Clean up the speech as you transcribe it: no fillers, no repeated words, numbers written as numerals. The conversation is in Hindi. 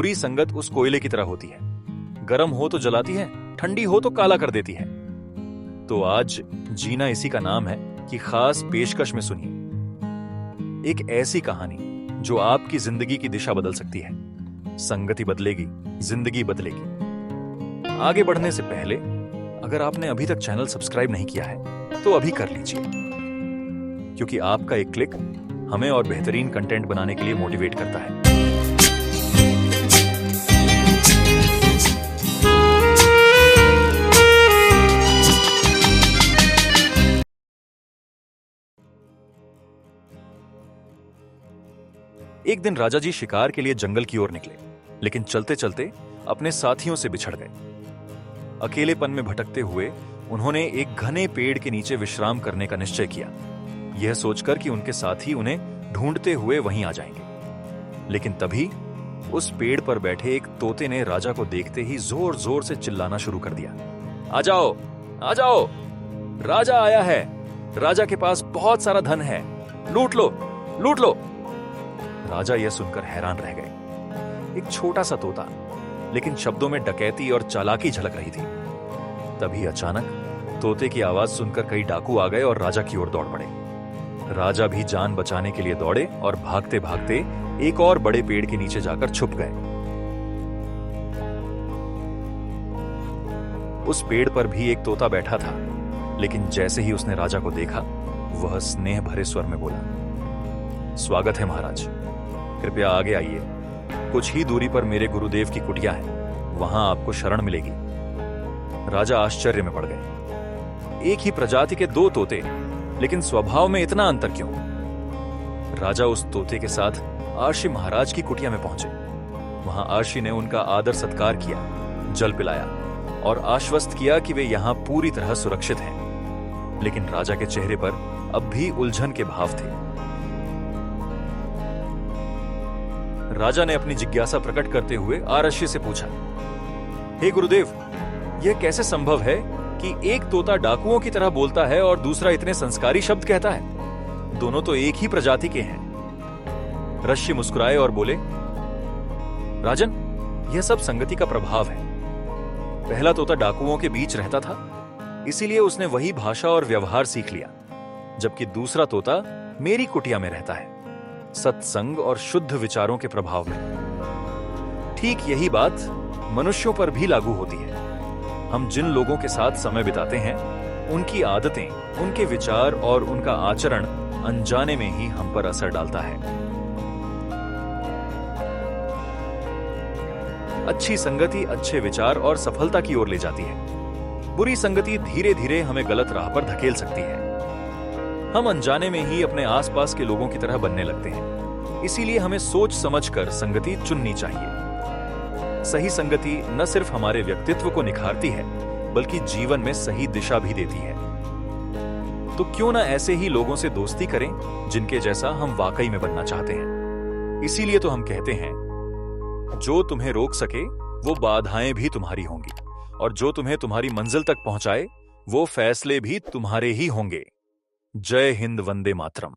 बुरी संगत उस कोयले की तरह होती है, गर्म हो तो जलाती है, ठंडी हो तो काला कर देती है। तो आज जीना इसी का नाम है कि खास पेशकश में सुनिए एक ऐसी कहानी जो आपकी जिंदगी की दिशा बदल सकती है। संगति बदलेगी, जिंदगी बदलेगी। आगे बढ़ने से पहले अगर आपने अभी तक चैनल सब्सक्राइब नहीं किया है तो अभी कर लीजिए, क्योंकि आपका एक क्लिक हमें और बेहतरीन कंटेंट बनाने के लिए मोटिवेट करता है। एक दिन राजा जी शिकार के लिए जंगल की ओर निकले, लेकिन चलते चलते अपने साथियों से बिछड़ गए। अकेलेपन में भटकते हुए उन्होंने एक घने पेड़ के नीचे विश्राम करने का निश्चय किया, यह सोचकर कि उनके साथी उन्हें ढूंढते हुए वहीं आ जाएंगे। लेकिन तभी उस पेड़ पर बैठे एक तोते ने राजा को देखते ही जोर जोर से चिल्लाना शुरू कर दिया। आ जाओ, आ जाओ, राजा आया है, राजा के पास बहुत सारा धन है, लूट लो, लूट लो। राजा यह सुनकर हैरान रह गए। एक छोटा सा तोता, लेकिन शब्दों में डकैती और चालाकी झलक रही थी। तभी अचानक तोते की आवाज सुनकर कई डाकू आ गए और राजा की ओर दौड़ पड़े। राजा भी जान बचाने के लिए दौड़े और भागते भागते एक और बड़े पेड़ के नीचे जाकर छुप गए। उस पेड़ पर भी एक तोता बैठा था, लेकिन जैसे ही उसने राजा को देखा, वह स्नेह भरे स्वर में बोला, स्वागत है महाराज, कृपया आगे आइए। कुछ ही दूरी पर मेरे गुरुदेव की कुटिया है, वहां आपको शरण मिलेगी। राजा आश्चर्य में पड़ गए। एक ही प्रजाति के दो तोते, लेकिन स्वभाव में इतना अंतर क्यों? राजा उस तोते के साथ आर्षि महाराज की कुटिया में पहुंचे। वहां आर्षि ने उनका आदर सत्कार किया, जल पिलाया और आश्वस्त किया कि वे यहां पूरी तरह सुरक्षित हैं। लेकिन राजा के चेहरे पर अब भी उलझन के भाव थे। राजा ने अपनी जिज्ञासा प्रकट करते हुए आर्षि से पूछा, हे गुरुदेव, यह कैसे संभव है कि एक तोता डाकुओं की तरह बोलता है और दूसरा इतने संस्कारी शब्द कहता है? दोनों तो एक ही प्रजाति के हैं। ऋषि मुस्कुराए और बोले, राजन, यह सब संगति का प्रभाव है। पहला तोता डाकुओं के बीच रहता था, इसीलिए उसने वही भाषा और व्यवहार सीख लिया, जबकि दूसरा तोता मेरी कुटिया में रहता है, सत्संग और शुद्ध विचारों के प्रभाव में। ठीक यही बात मनुष्यों पर भी लागू होती है। हम जिन लोगों के साथ समय बिताते हैं, उनकी आदतें, उनके विचार और उनका आचरण अनजाने में ही हम पर असर डालता है। अच्छी संगति अच्छे विचार और सफलता की ओर ले जाती है। बुरी संगति धीरे धीरे हमें गलत राह पर धकेल सकती है। हम अनजाने में ही अपने आसपास के लोगों की तरह बनने लगते हैं। इसीलिए हमें सोच समझकर संगति चुननी चाहिए। सही संगति न सिर्फ हमारे व्यक्तित्व को निखारती है, बल्कि जीवन में सही दिशा भी देती है। तो क्यों ना ऐसे ही लोगों से दोस्ती करें जिनके जैसा हम वाकई में बनना चाहते हैं। इसीलिए तो हम कहते हैं, जो तुम्हें रोक सके वो बाधाएं भी तुम्हारी होंगी, और जो तुम्हें तुम्हारी मंजिल तक पहुंचाए वो फैसले भी तुम्हारे ही होंगे। जय हिंद, वंदे मातरम।